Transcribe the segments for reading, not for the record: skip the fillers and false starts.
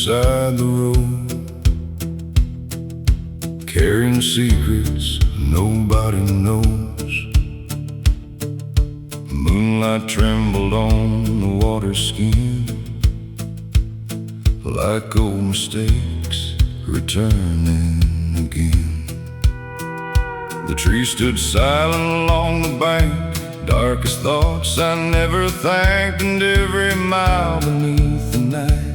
beside the road, carrying secrets nobody knows. Moonlight trembled on the water skin, like old mistakes returning again. The tree stood silent along the bank, darkest thoughts I never thanked. And every mile beneath the night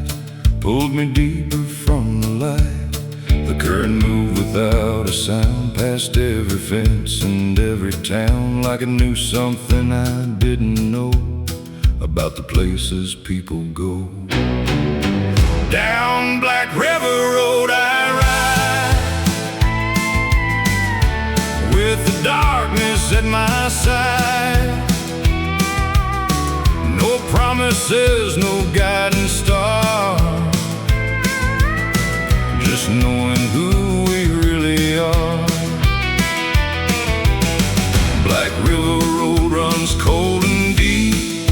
pulled me deeper from the light. The current moved without a sound, past every fence and every town, like it knew something I didn't know about the places people go. Down Black River Road I ride, with the darkness at my side. No promises, no guiding star, just knowing who we really are. Black River Road runs cold and deep,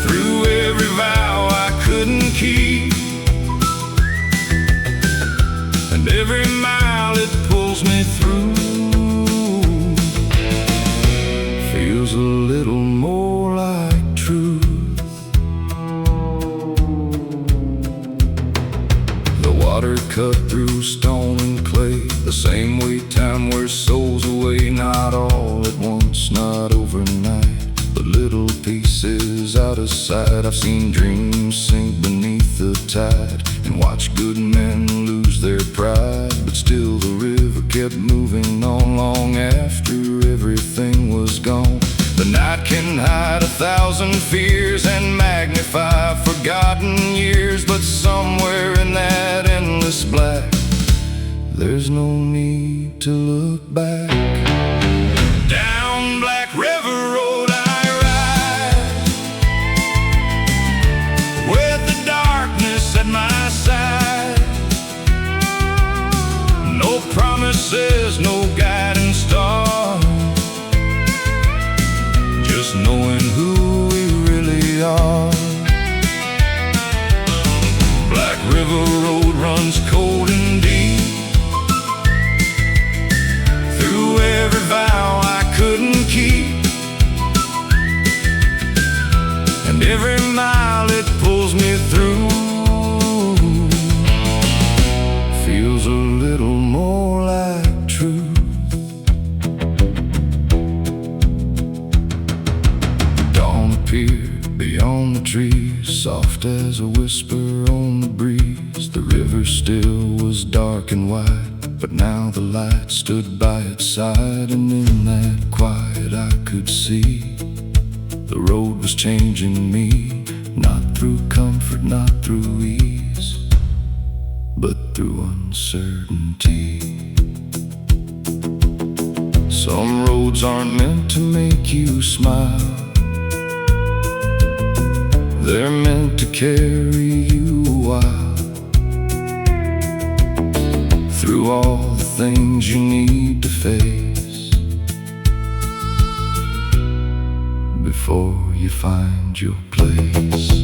through every vow I couldn't keep, and every mile it pulls me through feels a little more like truth. The water cut through stone and clay, the same way time wears souls away. Not all at once, not overnight, but little pieces out of sight. I've seen dreams sink beneath the tide, and watched good men lose their pride. But still the river kept moving on long after everything was gone. The night can hide 1,000 fears and magnify forgotten years, but somewhere in that endless black, there's no need to look back. Down Black River Road I ride, with the darkness at my side. No promises, no guiding star, just knowing who we really are. Black River Road runs cold and deep, through every vow I couldn't keep, and every mile it pulls me through feels a little more like truth. Dawn appeared beyond the trees, soft as a whisper on the breeze. The river still was dark and wide, but now the light stood by its side. And in that quiet I could see the road was changing me, not through comfort, not through ease, but through uncertainty. Some roads aren't meant to make you smile, they're meant to carry you a while, through all the things you need to face, before you find your place.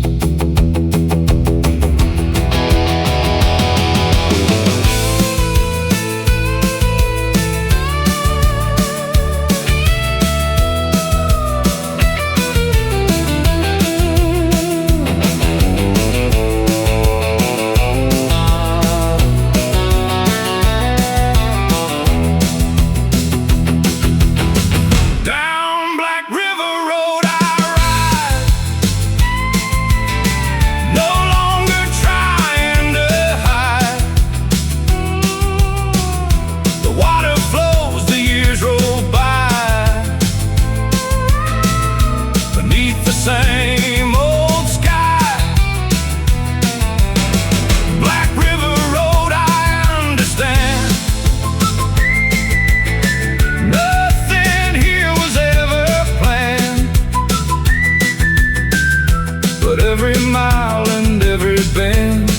Every mile and every bend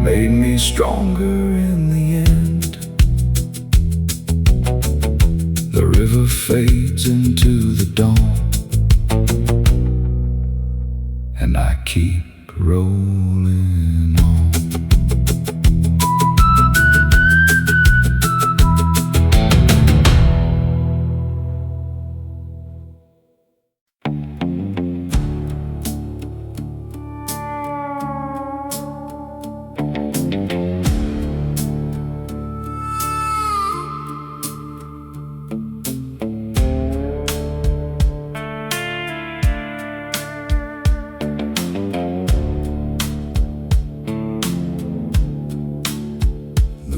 made me stronger in the end. The river fades into the dawn, and I keep rolling on.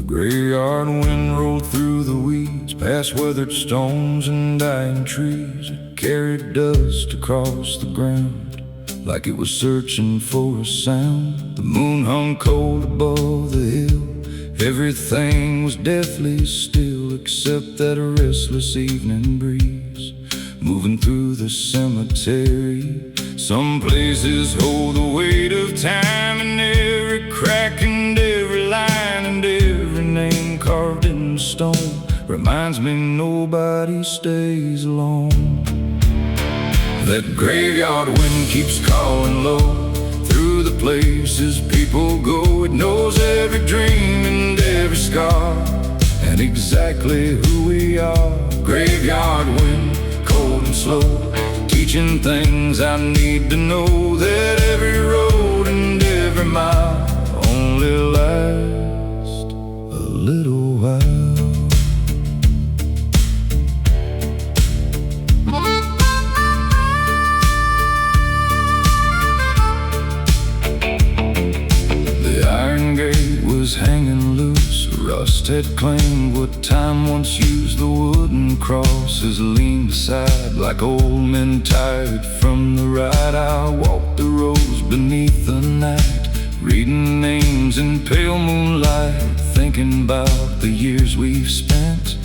Graveyard wind rolled through the weeds, past weathered stones and dying trees. It carried dust across the ground like it was searching for a sound. The moon hung cold above the hill. Everything was deathly still except that restless evening breeze moving through the cemetery. Some places hold the weight of time, and every crack and every line and every name carved in stone reminds me nobody stays alone. That graveyard wind keeps calling low through the places people go. It knows every dream and every scar and exactly who we are. Graveyard wind, cold and slow, teaching things I need to know. That every road and every mile only lasts a little while. The iron gate was hanging loose. Rust had claimed what time once used. The wooden crosses leaned aside like old men tired from the ride. I walked the roads beneath the night, reading names in pale moonlight, thinking about the years we've spent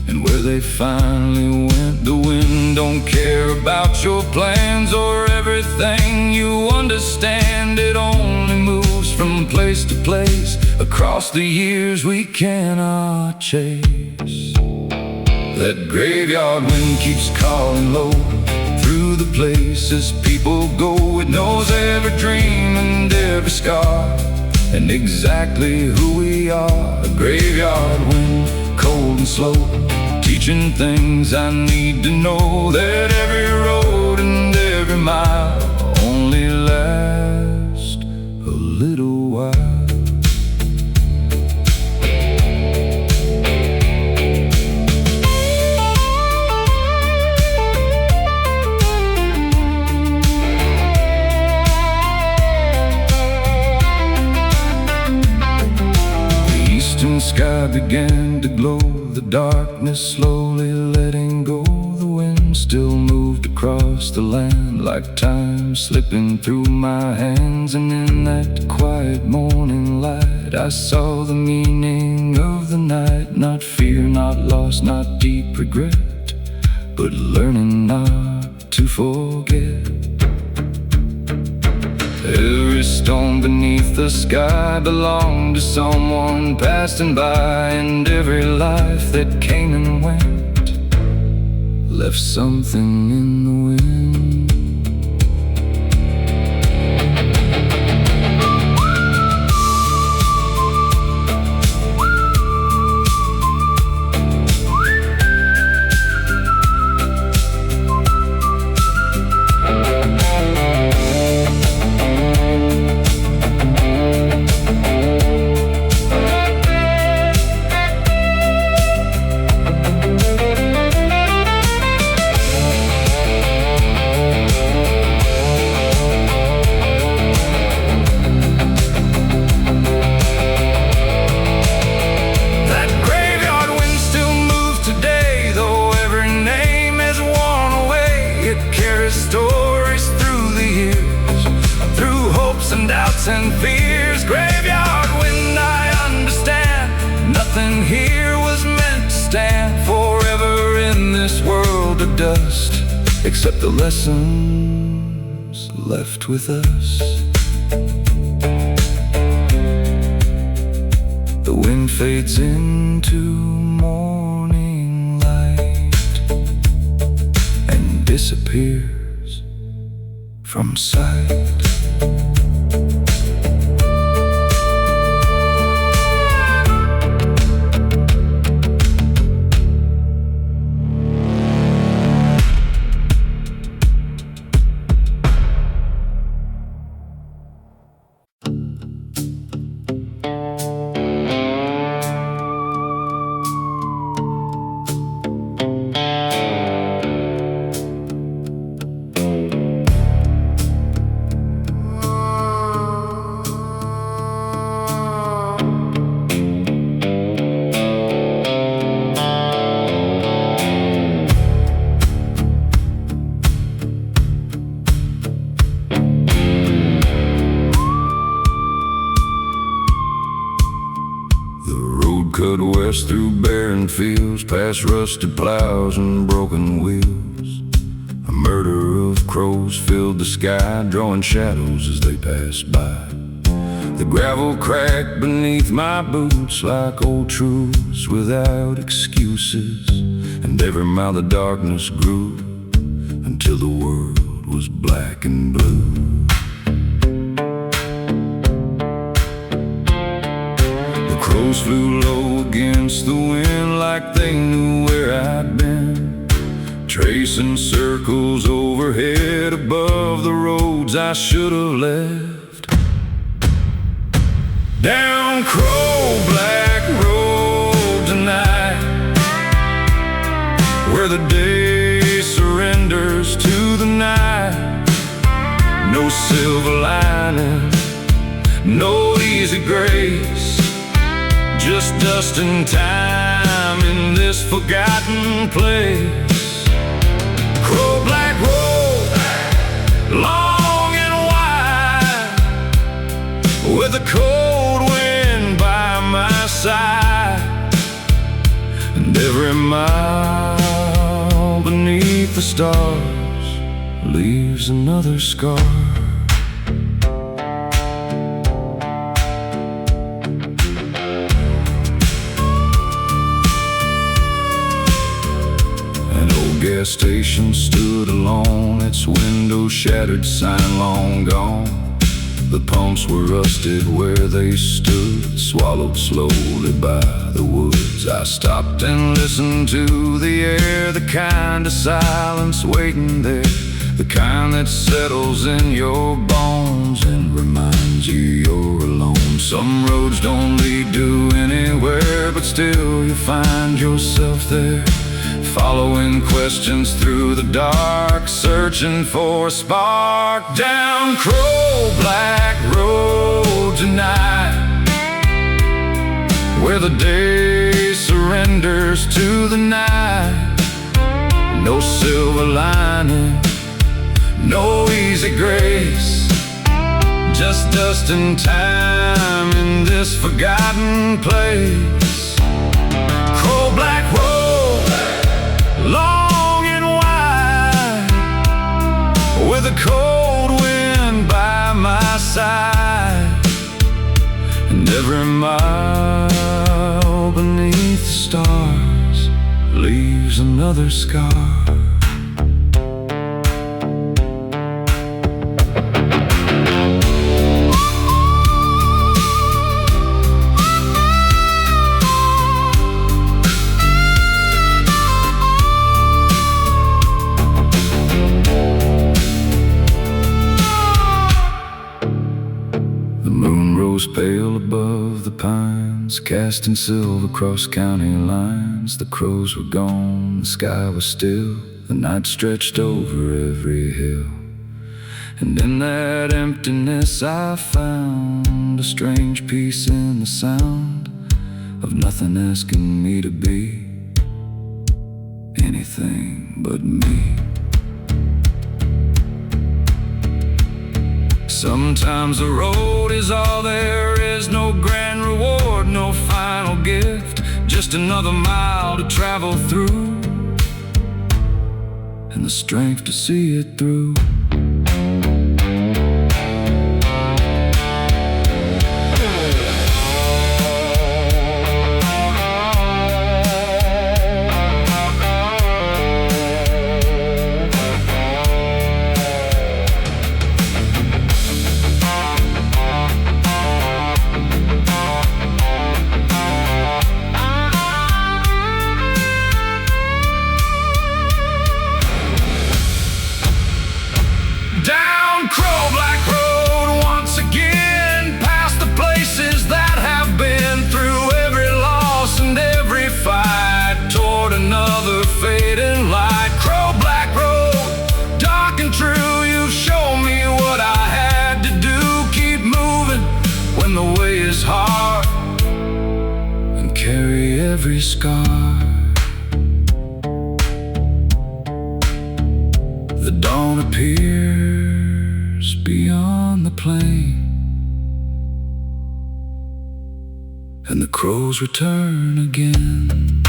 and where they finally went. The wind don't care about your plans or everything you understand. It only moves from place to place across the years we cannot chase. That graveyard wind keeps calling low through the places people go. It knows every dream and every scar and exactly who we are. A graveyard wind, cold and slow, teaching things I need to know. That every road and every mile only lasts a little while. The sky began to glow, the darkness slowly letting go. The wind still moved across the land like time slipping through my hands. And in that quiet morning light I saw the meaning of the night. Not fear, not loss, not deep regret, but learning not to forget. Every stone beneath the sky belonged to someone passing by, and every life that came and went left something in the wind. And fears, graveyard wind, I understand. Nothing here was meant to stand forever in this world of dust, except the lessons left with us. The wind fades into morning light and disappears from sight. Cut west through barren fields, past rusted plows and broken wheels. A murder of crows filled the sky, drawing shadows as they passed by. The gravel cracked beneath my boots like old truths without excuses, and every mile the darkness grew until the world was black and blue. Crows flew low against the wind like they knew where I'd been, tracing circles overhead above the roads I should have left. Down Crow-Black Road tonight, where the day surrenders to the night. No silver lining, no easy grace, just dust and time in this forgotten place. Crow-Black Road, long and wide, with a cold wind by my side, and every mile beneath the stars leaves another scar. Gas station stood alone, its window shattered, sign long gone. The pumps were rusted where they stood, swallowed slowly by the woods. I stopped and listened to the air, the kind of silence waiting there, the kind that settles in your bones and reminds you you're alone. Some roads don't lead to anywhere, but still you find yourself there, following questions through the dark, searching for a spark. Down Crow-Black Road tonight, where the day surrenders to the night. No silver lining, no easy grace, just dust and time in this forgotten place. Crow-Black Road, long and wide, with a cold wind by my side, and every mile beneath the stars leaves another scar. Pale above the pines, casting silver across county lines. The crows were gone, the sky was still, the night stretched over every hill. And in that emptiness I found a strange peace in the sound of nothing asking me to be anything but me. Sometimes the road is all there is, no grand reward, no final gift, just another mile to travel through, and the strength to see it through. the fading light. Crow black road, dark and true, you show me what I had to do. Keep moving when the way is hard, and carry every scar. The dawn appears beyond the plain, and the crows return again.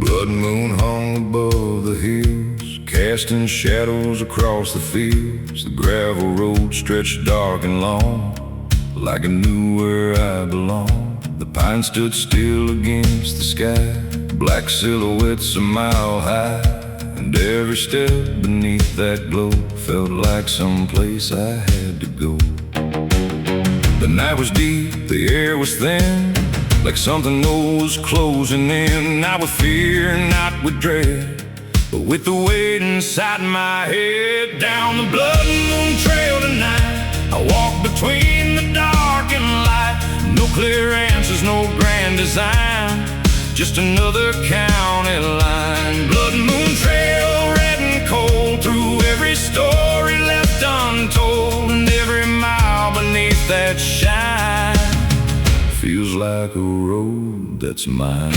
Blood moon hung above the hills, casting shadows across the fields. The gravel road stretched dark and long, like I knew where I belonged. The pine stood still against the sky, black silhouettes a mile high, and every step beneath that glow felt like some place I had to go. The night was deep, the air was thin, like something old was closing in. Not with fear, not with dread, but with the weight inside my head. Down the blood moon trail tonight, I walk between the dark and light. No clear answers, no grand design, just another county line. Blood moon trail, red and cold, through every story left untold, and every mile beneath that shine feels like a road that's mine.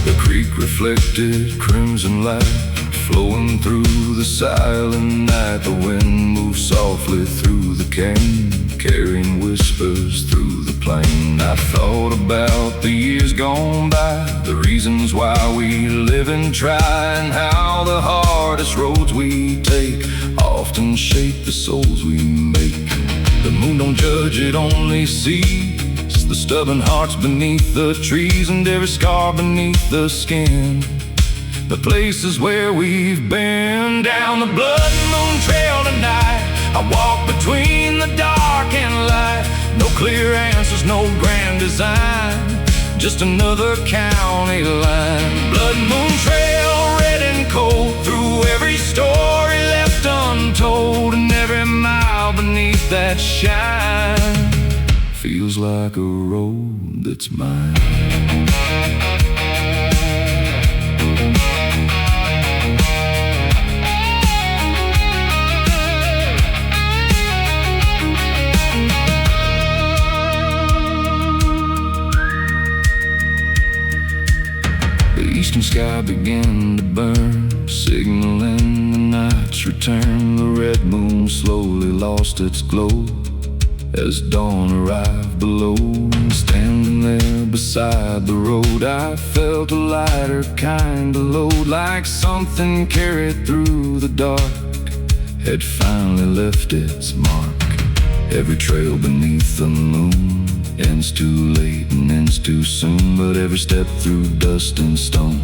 The creek reflected crimson light, flowing through the silent night. The wind moved softly through the cane, carrying whispers through the plain. I thought about the years gone by, the reasons why we live and try, and how the hardest roads we take often shape the souls we make. The moon don't judge, it only sees the stubborn hearts beneath the trees, and every scar beneath the skin, the places where we've been. Down the blood moon trail tonight, I walk between the dark and light. No clear answers, no grand design, just another county line. Blood moon trail, red and cold, through every story left untold, and every mile beneath that shine feels like a road that's mine. The eastern sky began to burn, signaling the night's return. The red moon slowly lost its glow as dawn arrived below. Standing there beside the road, I felt a lighter kind of load, like something carried through the dark had finally left its mark. Every trail beneath the moon ends too late and ends too soon, but every step through dust and stone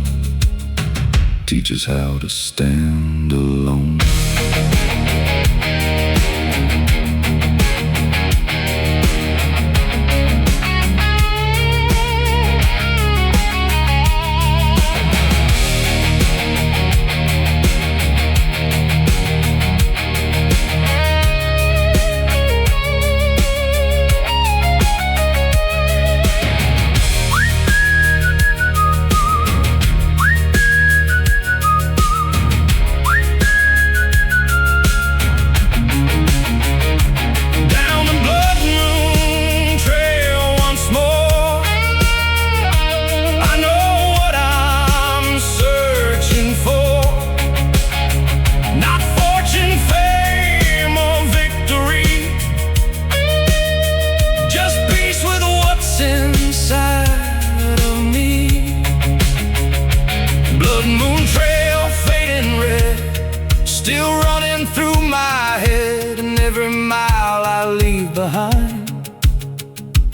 teaches how to stand alone. running through my head, and every mile I leave behind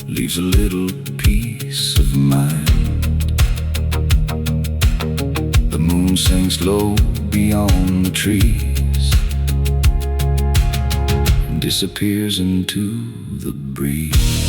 leaves a little peace of mind. The moon sinks low beyond the trees and disappears into the breeze.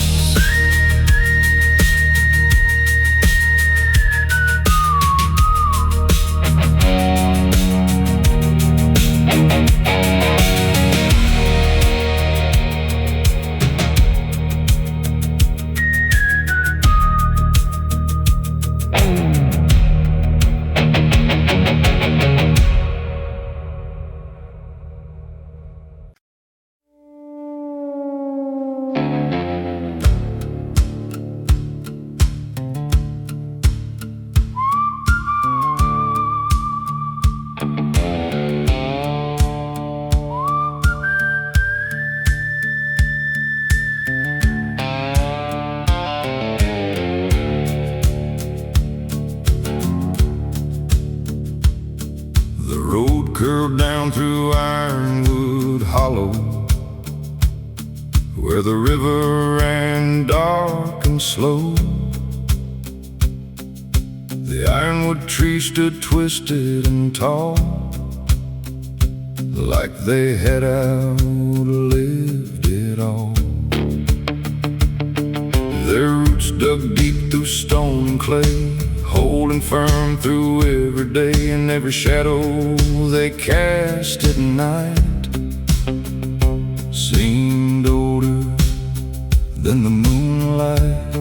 Curled down through Ironwood Hollow, where the river ran dark and slow. The ironwood trees stood twisted and tall, like they had outlived it all. Their roots dug deep through stone and clay, holding firm through every day, and every shadow they cast at night seemed older than the moonlight.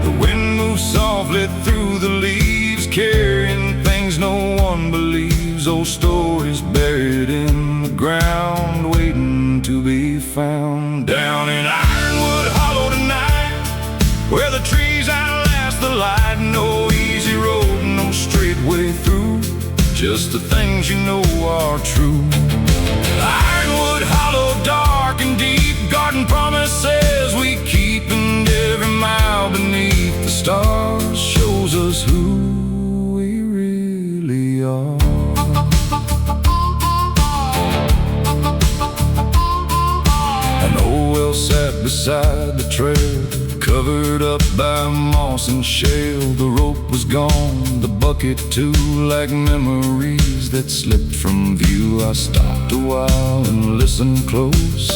The wind moved softly through the leaves, carrying things no one believes, old stories buried in the ground, waiting to be found. Down in Ironwood Hollow tonight, where the trees outlast the light, no easy road, no straight way through, just the things you know are true. Ironwood Hollow, dark and deep, garden promises we keep, and every mile beneath the stars shows us who we really are. An old well sat beside the trail, covered up by moss and shale. The rope was gone, the bucket too, like memories that slipped from view. I stopped a while and listened close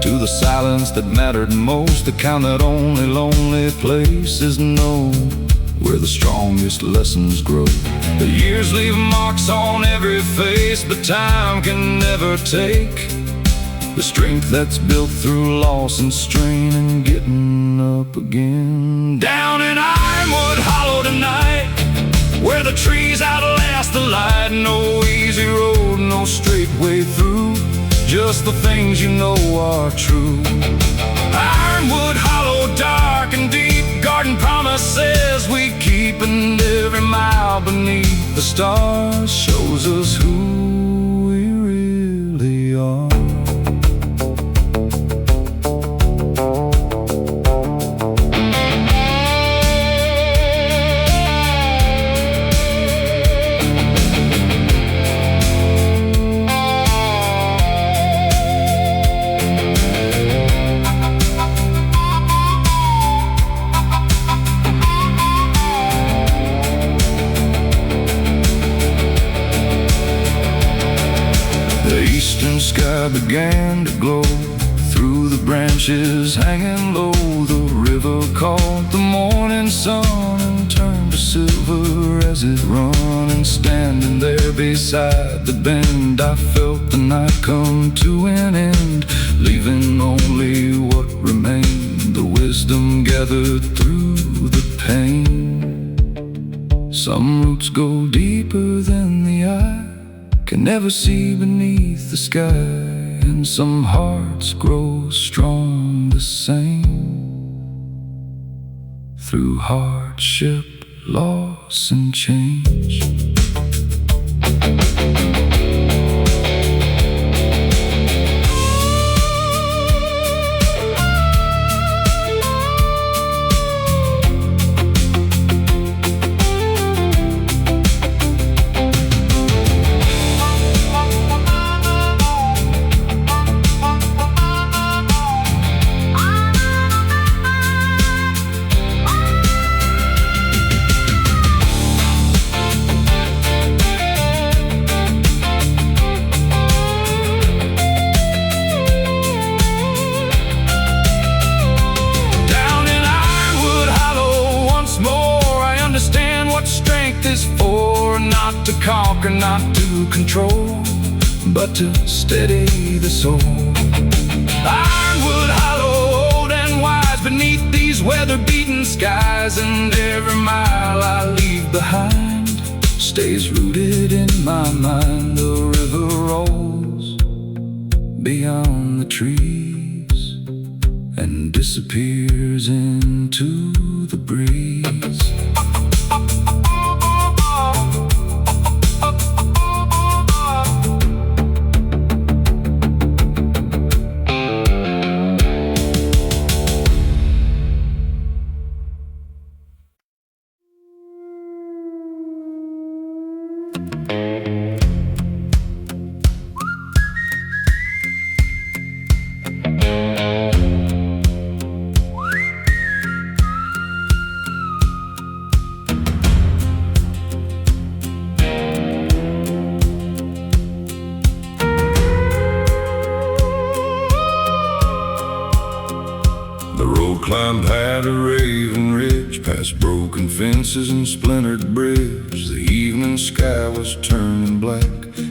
to the silence that mattered most, the kind that only lonely places know, where the strongest lessons grow. The years leave marks on every face, but time can never take the strength that's built through loss and strain and getting up again. Down in Ironwood Hollow tonight, where the trees outlast the light, no easy road, no straight way through, just the things you know are true. Ironwood Hollow, dark and deep, garden promises we keep, and every mile beneath the stars shows us who we really are. The eastern sky began to glow through the branches hanging low. The river caught the morning sun and turned to silver as it run. And standing there beside the bend, I felt the night come to an end, leaving only what remained, the wisdom gathered through the pain. Some roots go deeper than the eye can never see beneath the sky, and some hearts grow strong the same through hardship, loss, and change. conquer, not to control, but to steady the soul. Ironwood hollow, old and wise, beneath these weather-beaten skies, and every mile I leave behind stays rooted in my mind. The river rolls beyond the trees and disappears into the breeze. Climbed high to Raven Ridge, past broken fences and splintered bridge. The evening sky was turning black,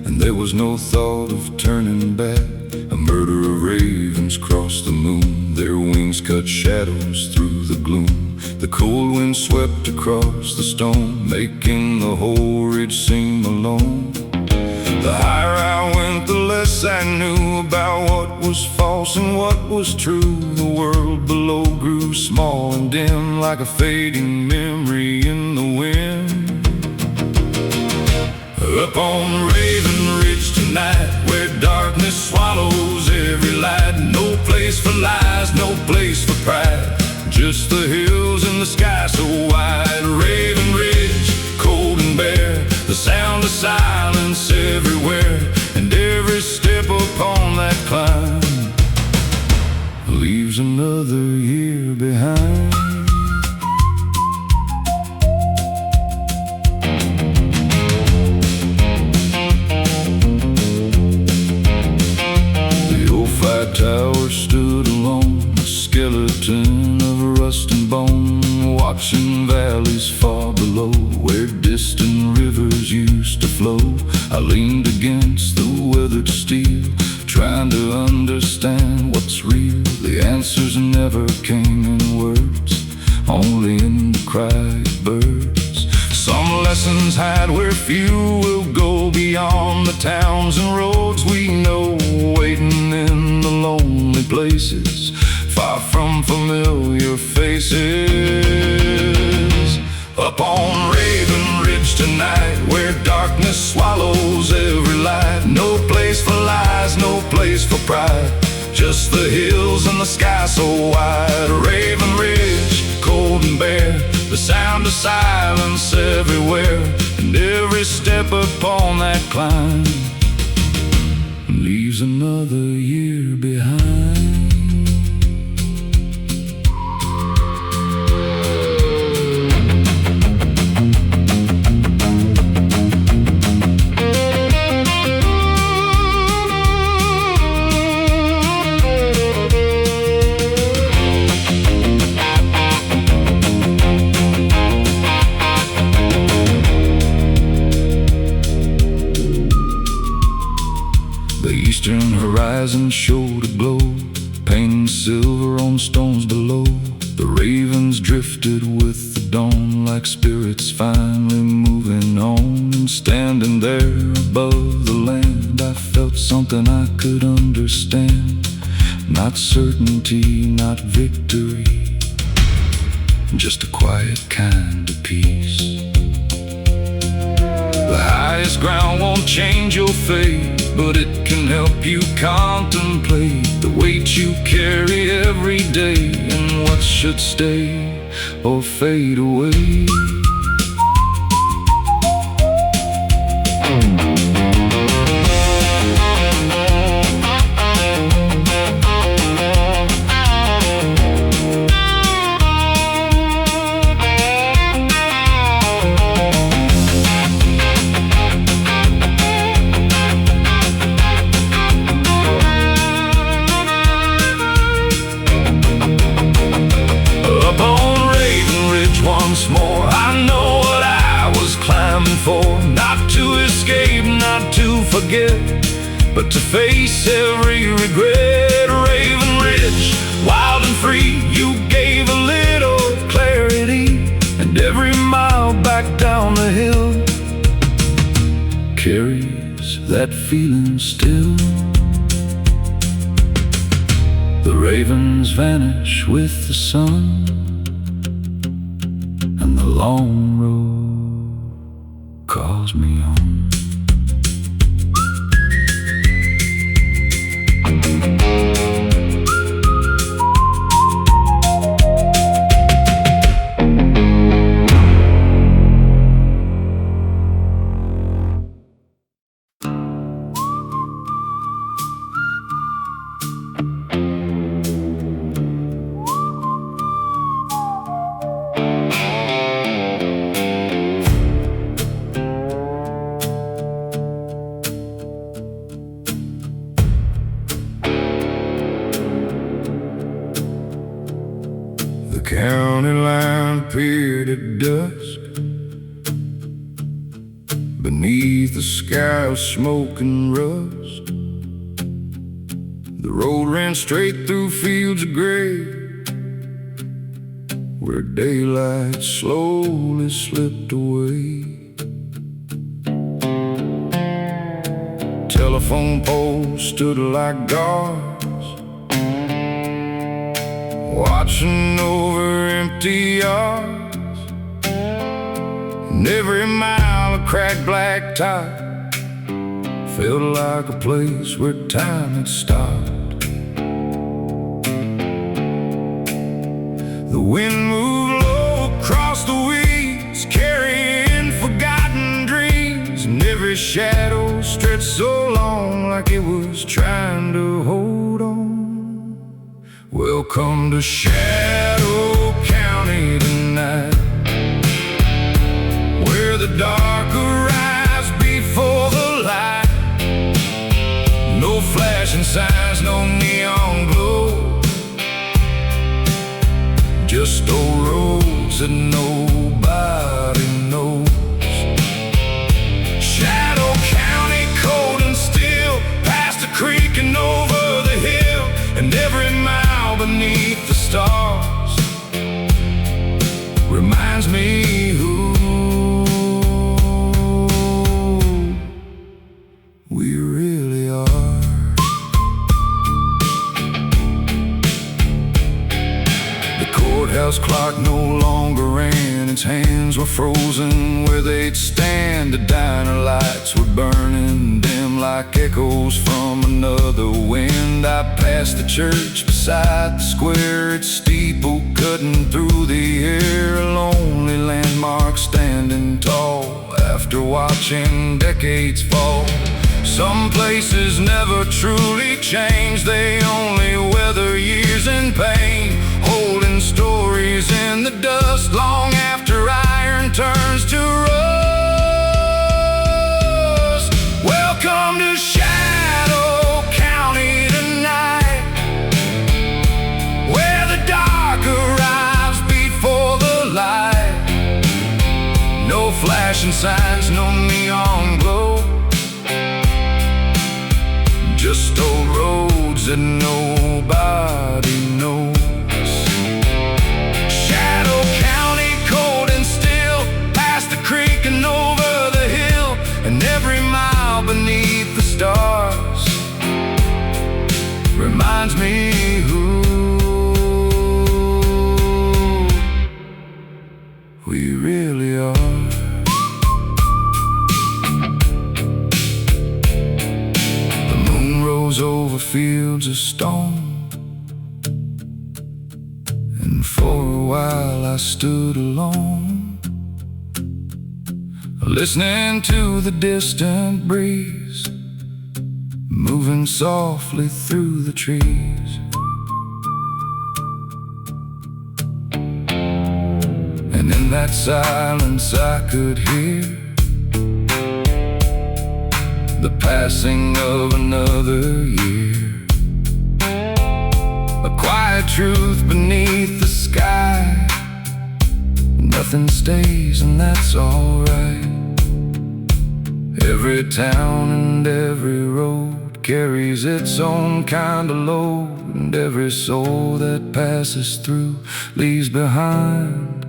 and there was no thought of turning back. A murder of ravens crossed the moon, their wings cut shadows through the gloom. The cold wind swept across the stone, making the whole ridge seem alone. The higher I went, the less I knew about what was false and what was true. The world below grew small and dim, like a fading memory in the wind. Up on Raven Ridge tonight, where darkness swallows every light. No place for lies, no place for pride, just the hills and the sky so wide. Raven Ridge, cold and bare, the sound of silence everywhere, and every step upon that climb leaves another year behind. The old fire tower stood alone, a skeleton of rust and bone, watching valleys far below, where distant rivers used to flow. I leaned against the weathered steel, trying to understand what's real. The answers never came in words, only in the cry of birds. Some lessons hide where few will go, beyond the towns and roads we know, waiting in the lonely places, far from familiar faces. Up on Raven Ridge tonight, where darkness swallows every light. No place for lies, no place for pride, just the hills and the sky so wide. Raven Ridge, cold and bare, the sound of silence everywhere, and every step upon that climb leaves another year behind. Eastern horizon showed a glow, painting silver on stones below. The ravens drifted with the dawn, like spirits finally moving on. And standing there above the land, I felt something I could understand. Not certainty, not victory, just a quiet kind of peace. The highest ground won't change your fate, but it can help you contemplate the weight you carry every day, and what should stay or fade away. Once more, I know what I was climbing for, not to forget, but to face every regret. Raven Ridge, wild and free, you gave a little clarity, and every mile back down the hill carries that feeling still. The ravens vanish with the sun, and the long road calls me home. The county line appeared at dusk. Beneath the sky of smoke and rust, the road ran straight through fields of gray, where daylight slowly slipped away. Telephone poles stood like guards, watching over empty yards, and every mile of cracked black top felt like a place where time had stopped. The wind moved low across the weeds, carrying forgotten dreams, and every shadow stretched so long like it was trying to hold on. Welcome to Shadow County tonight, where the dark arrives before the light. No flashing signs, no neon glow, just old roads that nobody knows. Shadow County, cold and still, past the creek and over the hill, and every mile beneath the stars reminds me who we really are. The courthouse clock no longer ran, its hands were frozen where they'd stand. The diner lights were burning dim like echoes from another wind. I passed the church beside the square, its steeple cutting through the air, a lonely landmark standing tall after watching decades fall. Some places never truly change, they only weather years in pain, holding stories in the dust long after iron turns to rust. Welcome to Shadow County tonight, where the dark arrives before the light. No flashing signs, no neon glow, just old roads that nobody knows. Shadow County, cold and still, past the creek and over the hill, and every mile beneath the stars reminds me who we really are. Over fields of stone, and for a while I stood alone, listening to the distant breeze moving softly through the trees. And in that silence I could hear the passing of another year, a quiet truth beneath the sky. Nothing stays, and that's alright. Every town and every carries its own kind of load, and every soul that passes through leaves behind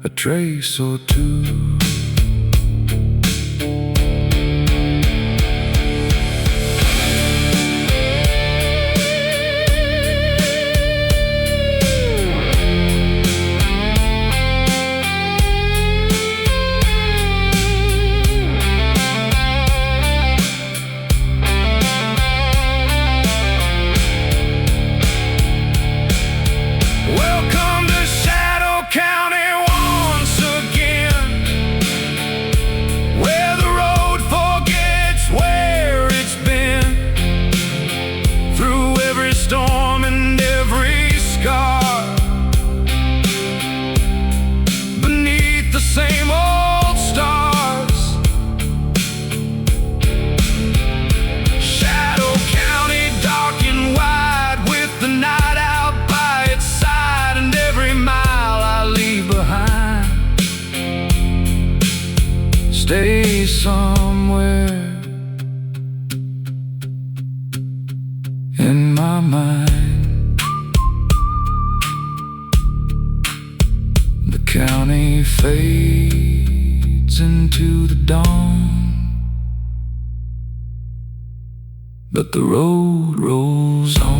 a trace or two. Same old stars, Shadow County, dark and wide, with the night out by its side, and every mile I leave behind stays somewhere in my mind. The county fades into the dawn, but the road rolls on.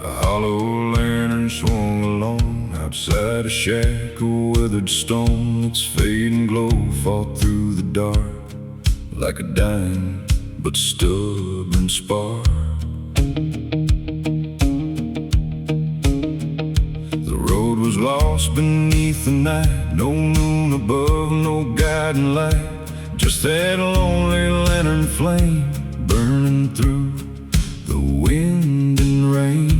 Hollow lantern swung along outside a shack, a weathered stone. Its fading glow fought through the dark like a dying but stubborn spark. The road was lost beneath the night, no moon above, no guiding light, just that lonely lantern flame burning through the wind and rain.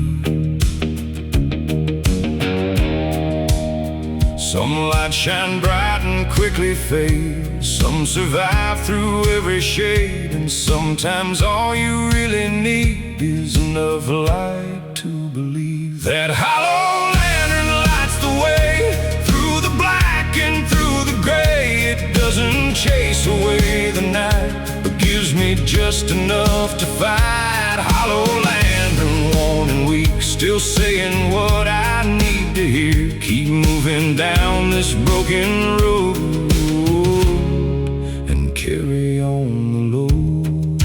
Some lights shine bright and quickly fade, some survive through every shade, and sometimes all you really need is enough light to believe that hollow lantern lights the way through the black and through the gray. It doesn't chase away the night, but gives me just enough to fight. Hollow lantern, worn and weak, still saying what I need to hear. Keep moving down this broken road and carry on the load.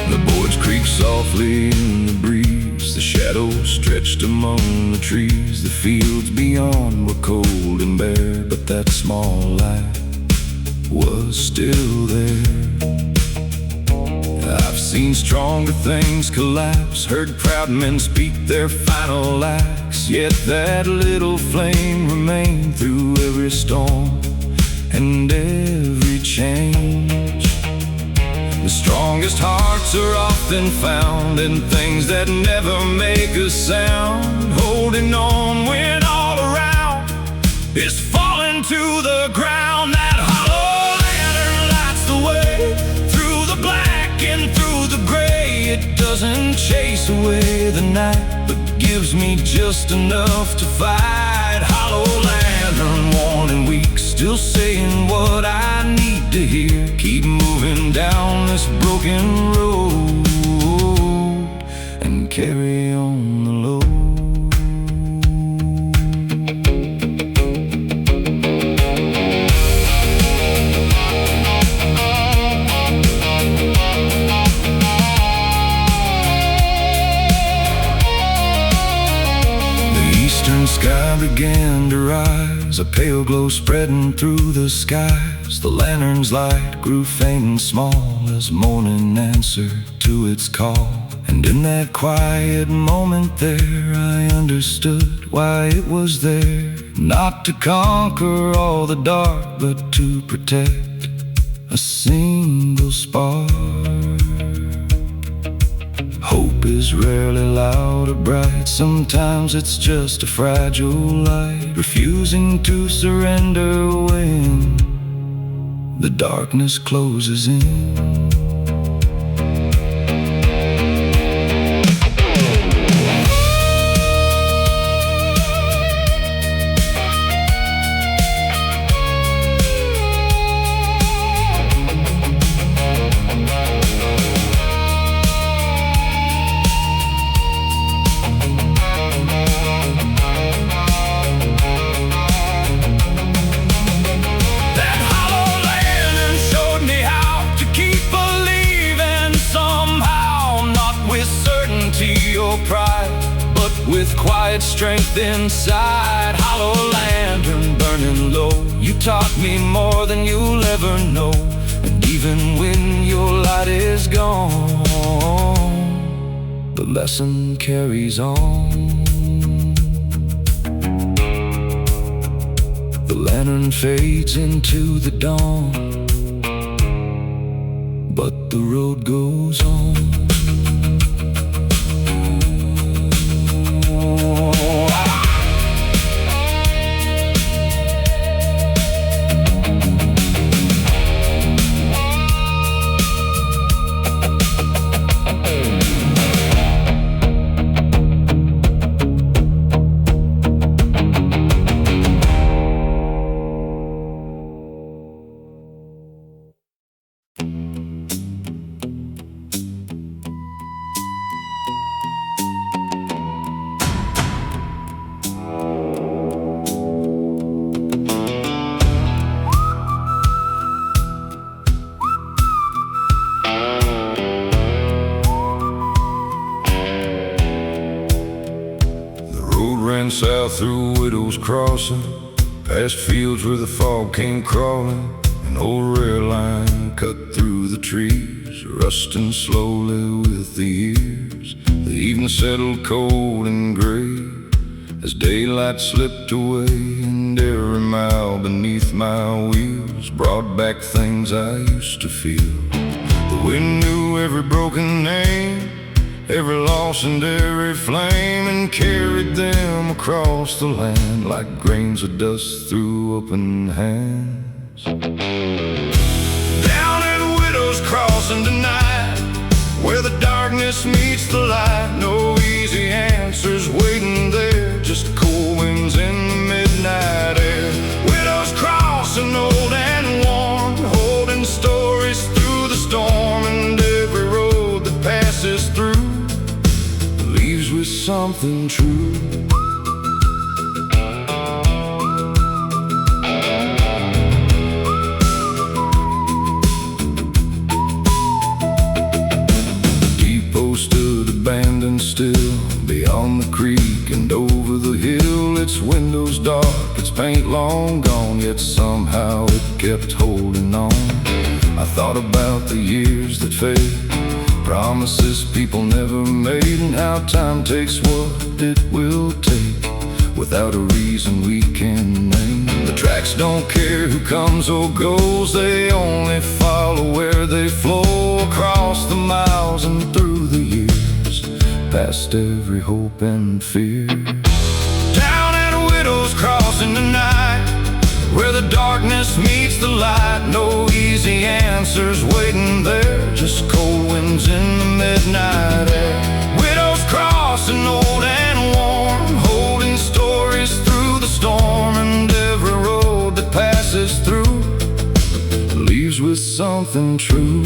The boards creak softly in the breeze, the shadows stretched among the trees. The fields beyond were cold and bare, but that small light was still there. I've seen stronger things collapse, heard proud men speak their final acts, yet that little flame remained through every storm and every change. The strongest hearts are often found in things that never make a sound. Holding on when all around is falling to the ground. That hollow lantern lights the way through the black and through the gray. It doesn't chase away the night, but gives me just enough to fight. Hollow lantern, worn and weak, still saying what I need to hear. Keep moving down this broken road and carry on the load. The eastern sky began to rise, a a pale glow spreading through the skies. The lantern's light grew faint and small as morning answered to its call. And in that quiet moment there, I understood why it was there. Not to conquer all the dark, but to protect a single spark. Hope is rarely loud or bright. Sometimes it's just a fragile light, refusing to surrender when the darkness closes in. With quiet strength inside, hollow lantern burning low. You taught me more than you'll ever know. And even when your light is gone, the lesson carries on. The lantern fades into the dawn, but the road goes on. Ran south through Widow's Crossing, past fields where the fog came crawling. An old rail line cut through the trees, rusting slowly with the years. The evening settled cold and gray as daylight slipped away, and every mile beneath my wheels brought back things I used to feel. The wind knew every broken name, every loss and every flame, and carried them across the land like grains of dust through open hands. Down at Widow's Crossing tonight, where the darkness meets the light, no easy answers waiting there, just cold winds in the midnight air. Widow's Crossing, old and worn, holding stories through the storm, and every road that passes through leaves with something true. The depot stood abandoned still beyond the creek and over the hill. Its windows dark, its paint long gone, yet somehow it kept holding on. I thought about the years that fade, promises people never made, and how time takes what it will take without a reason we can name. The tracks don't care who comes or goes, they only follow where they flow across the miles and through the years, past every hope and fear. Down at Widow's Crossing tonight, where the darkness meets the light, no easy answers waiting there, just cold winds in the midnight air. Widow's Crossing, old and worn, holding stories through the storm, and every road that passes through leaves with something true.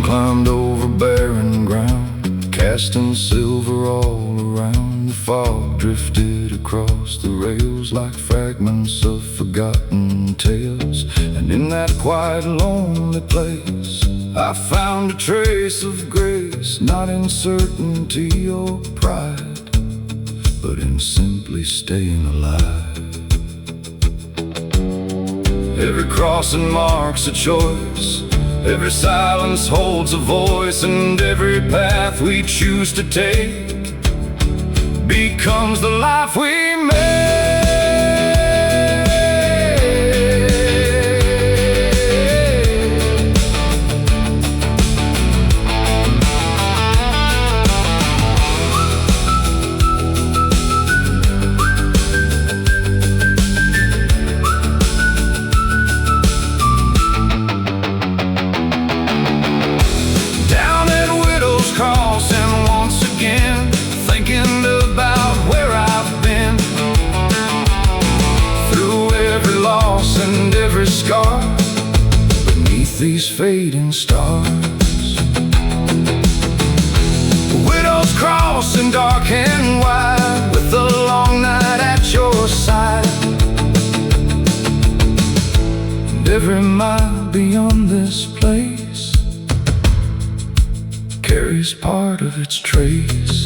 Climbed over barren ground, casting silver all around. The fog drifted across the rails like fragments of forgotten tales. And in that quiet, lonely place, I found a trace of grace, not in certainty or pride, but in simply staying alive. Every crossing marks a choice, every silence holds a voice, and every path we choose to take becomes the life we make. Down at Widow's Cross, and once again thinking about where I've been, through every loss and every scar, beneath these fading stars. Widow's Cross in dark and wide, with the long night at your side, and every mile beyond this place carries part of its trace.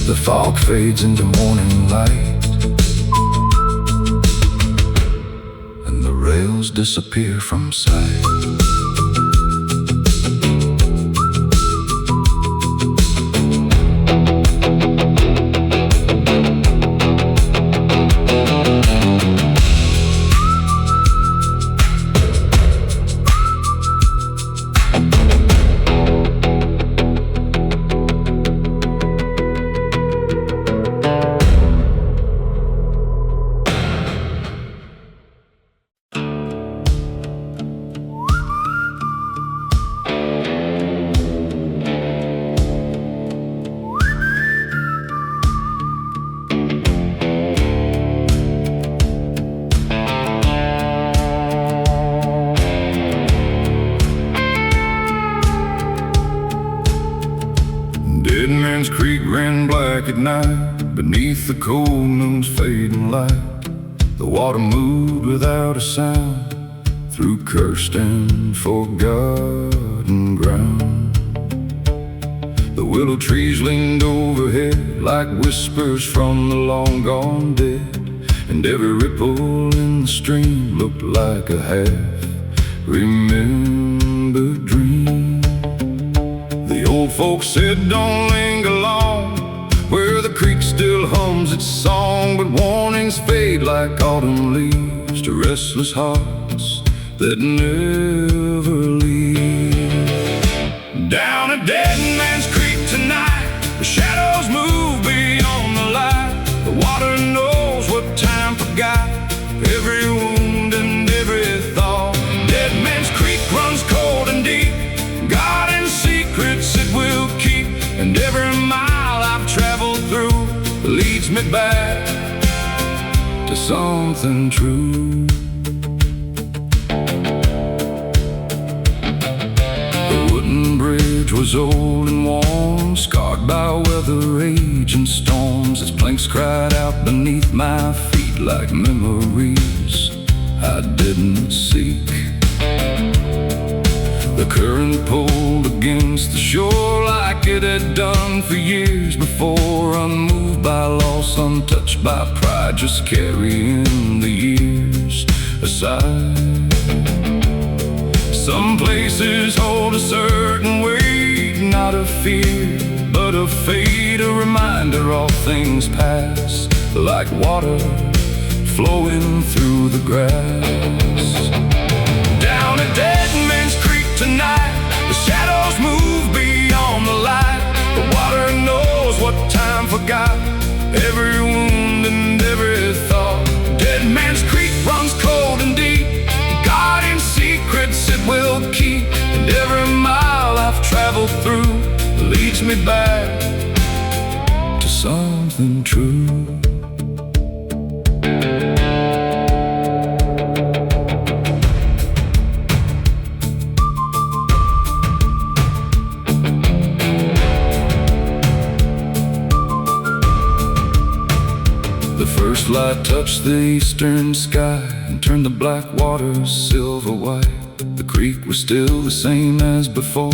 The fog fades into morning light, and the rails disappear from sight. Dead Man's Creek ran black at night, beneath the cold moon's fading light. The water moved without a sound, through cursed and forgotten ground. The willow trees leaned overhead like whispers from the long gone dead, and every ripple in the stream looked like a half-remembered dream. The old folks said don't linger long, where the creek still hums its song, but warnings fade like autumn leaves to restless hearts that never leave. Down at Dead Man's Creek tonight, the shadows move beyond the light. The water knows what time forgot, every wound and every thought. Dead Man's Creek runs cold and deep, God and secrets it will keep, and every mile I've traveled through leads me back to something true. The wooden bridge was old and worn, scarred by weather, age, and storms. Its planks cried out beneath my feet like memories I didn't seek. The current pulled against the shore like it had done for years before, unmoved by loss, untouched by pride, just carrying the years aside. Some places hold a certain weight, not of fear, but of fate, a reminder all things pass, like water flowing through the grass. Down at Dead Man's Creek tonight, the shadows move beyond the light. The water knows what time forgot, every wound and every thought. Dead Man's Creek runs cold and deep, God in secrets it will keep, and every mile I've traveled through leads me back to something true. The first light touched the eastern sky and turned the black waters silver white. The creek was still the same as before,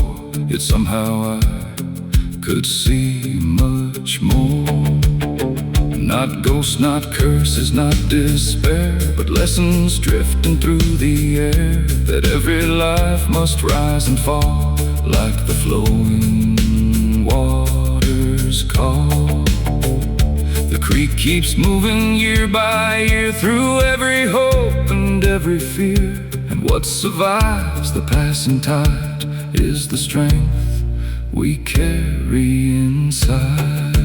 yet somehow I could see much more. Not ghosts, not curses, not despair, but lessons drifting through the air, that every life must rise and fall like the flowing waters call. The creek keeps moving year by year through every hope and every fear, and what survives the passing tide is the strength we carry inside.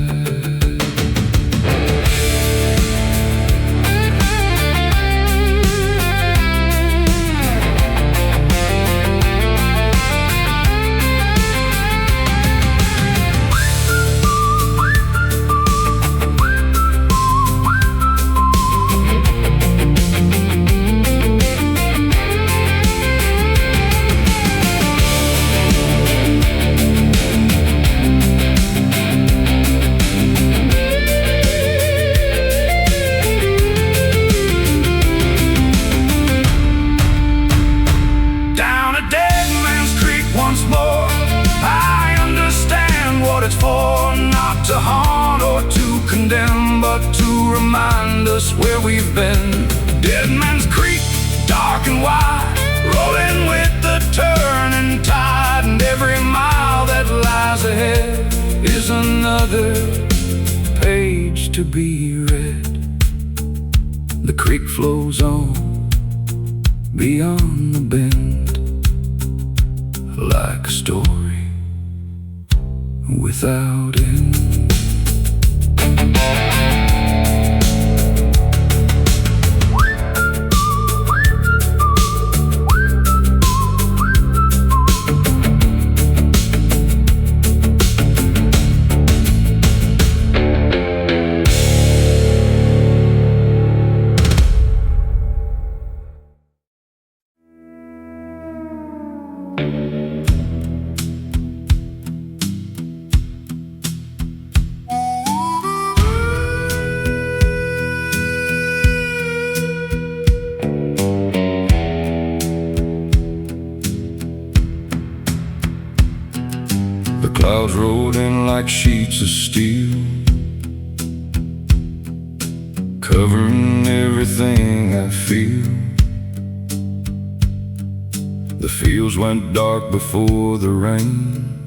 To haunt or to condemn, but to remind us where we've been. Dead Man's Creek, dark and wide, rolling with the turning tide, and every mile that lies ahead is another page to be read. The creek flows on beyond the bend, like a story without end. Clouds rolled in like sheets of steel, covering everything I feel. The fields went dark before the rain,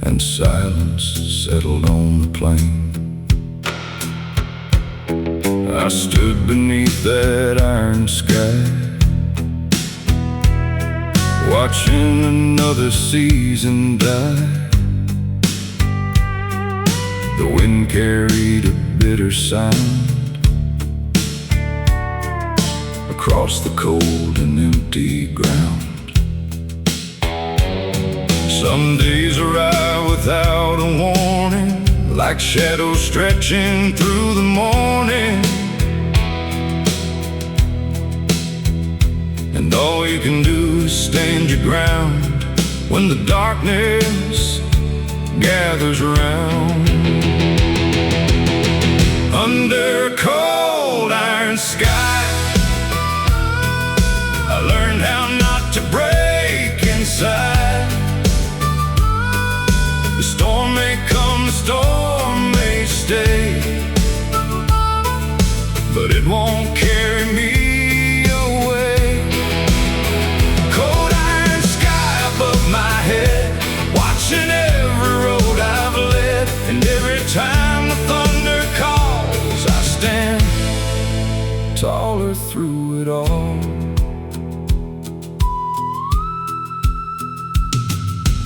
and silence settled on the plain. I stood beneath that iron sky, watching another season die. The wind carried a bitter sound across the cold and empty ground. Some days arrive without a warning, like shadows stretching through the morning, and all you can do is stand your ground when the darkness gathers around. Under a cold iron sky, I learned how not to break inside. The storm may come, the storm may stay, but it won't carry me. Watching every road I've led, and every time the thunder calls, I stand taller through it all.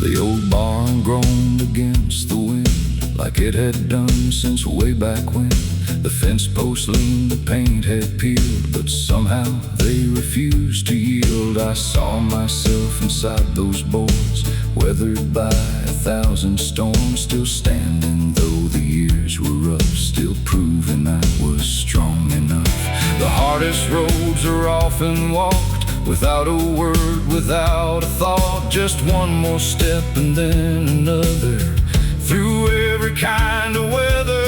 The old barn groaned against the wind, like it had done since way back when. The fence posts leaned, the paint had peeled, but somehow they refused to yield. I saw myself inside those boards, weathered by 1,000 storms, still standing though the years were rough, still proving I was strong enough. The hardest roads are often walked without a word, without a thought, just one more step and then another, through every kind of weather.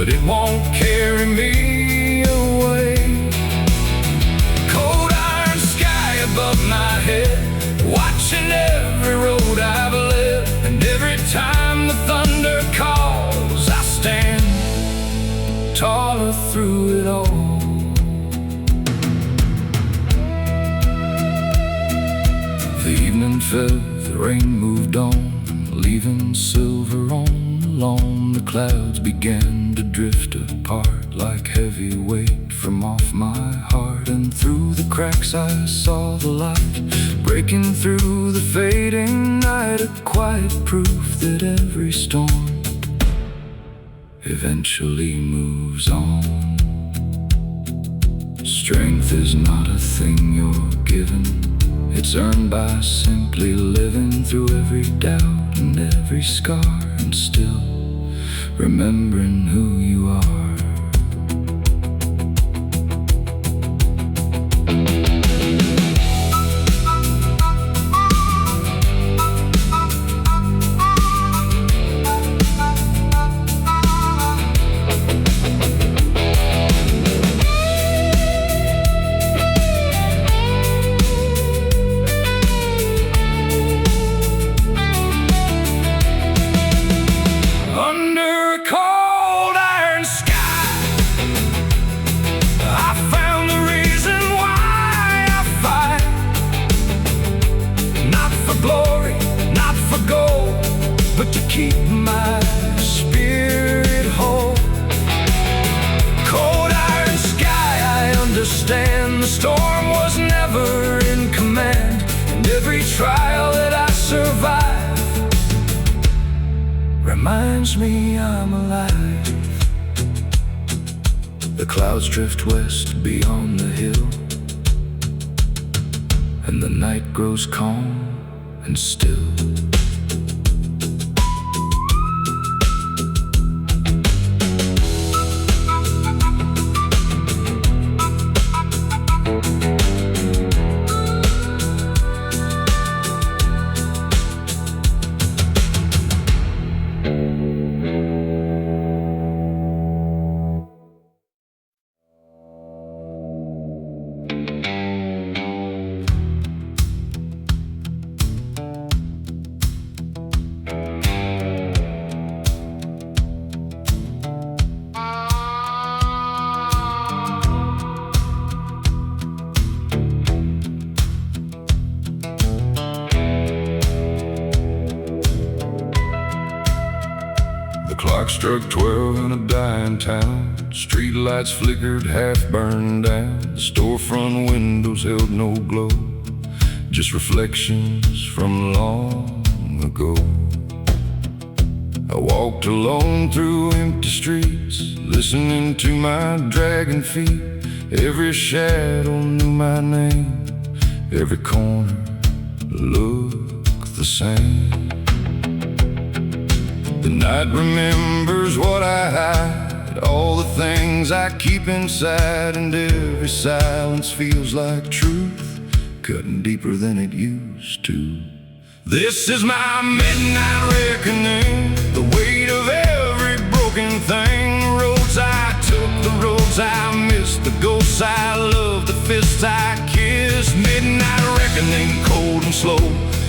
but it won't carry me away. Cold iron sky above my head, watching every road I've led. And every time the thunder calls, I stand taller through it all. The evening fell, the rain moved on, leaving silver on the lawn. The clouds began to drift apart like heavy weight from off my heart. And through the cracks I saw the light breaking through the fading night, a quiet proof that every storm eventually moves on. Strength is not a thing you're given, it's earned by simply living through every doubt and every scar, and still remembering who you are. But to keep my spirit whole. Cold iron sky, I understand. The storm was never in command, and every trial that I survive reminds me I'm alive. The clouds drift west beyond the hill, and the night grows calm and still. Clock struck 12 in a dying town. Street lights flickered, half burned down. The storefront windows held no glow, just reflections from long ago. I walked alone through empty streets, listening to my dragging feet. Every shadow knew my name, every corner looked the same. The night remembers what I hide, all the things I keep inside, and every silence feels like truth, cutting deeper than it used to. This is my midnight reckoning, the weight of every broken thing. The roads I took, the roads I missed, the ghosts I loved, the fists I kissed. Midnight reckoning, cold and slow,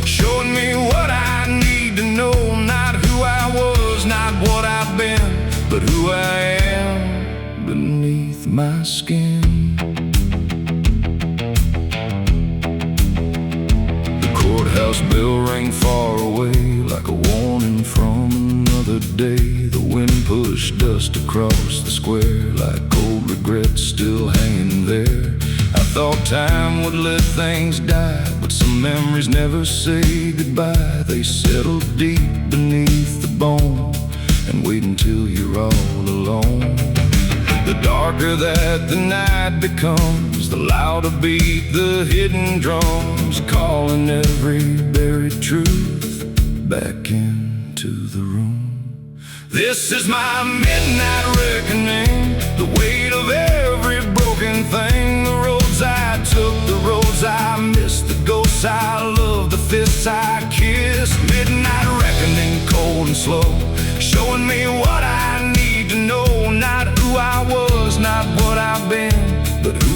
showing me what I need to know. Not who I was, not what I've been, but who I am beneath my skin. The courthouse bell rang far away, like a warning from another day. The wind pushed dust across the square, like cold regrets still hanging there. I thought time would let things die, but some memories never say goodbye. They settle deep beneath the bone and wait until you're all alone. The darker that the night becomes, the louder beat the hidden drums, calling every buried truth back into the room. This is my midnight reckoning, the weight of every broken thing. The roads I took, the roads I missed, the ghosts I loved, the fists I kissed. Midnight reckoning, cold and slow, showing me what I need to know. Not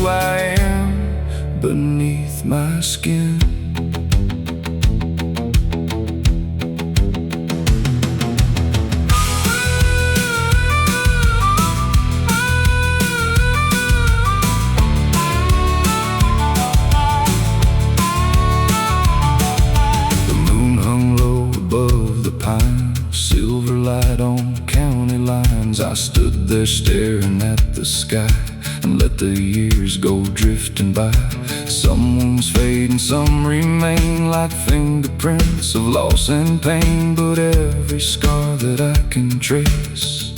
who I am beneath my skin. Silver light on county lines. I stood there staring at the sky and let the years go drifting by. Some wounds fade and some remain like fingerprints of loss and pain, but every scar that I can trace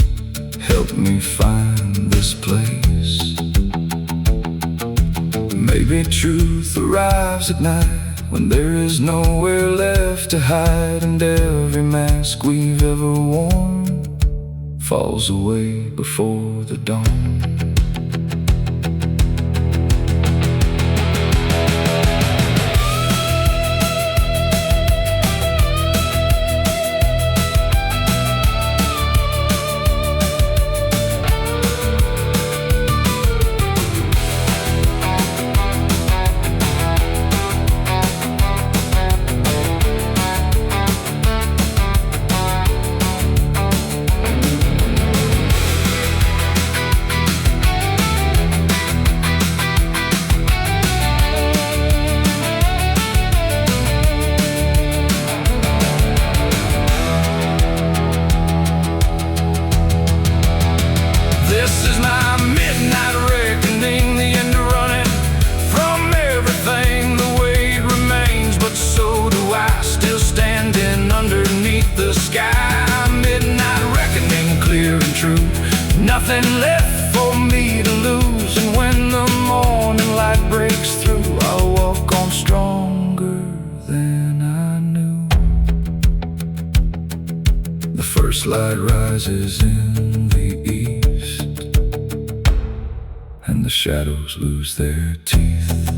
helped me find this place. Maybe truth arrives at night when there is nowhere left to hide, and every mask we've ever worn falls away before the dawn. This is my midnight reckoning, the end of running from everything. The weight remains, but so do I, still standing underneath the sky. Midnight reckoning, clear and true, nothing left for me to lose. And when the morning light breaks through, I'll walk on stronger than I knew. The first light rises in the east, and the shadows lose their teeth.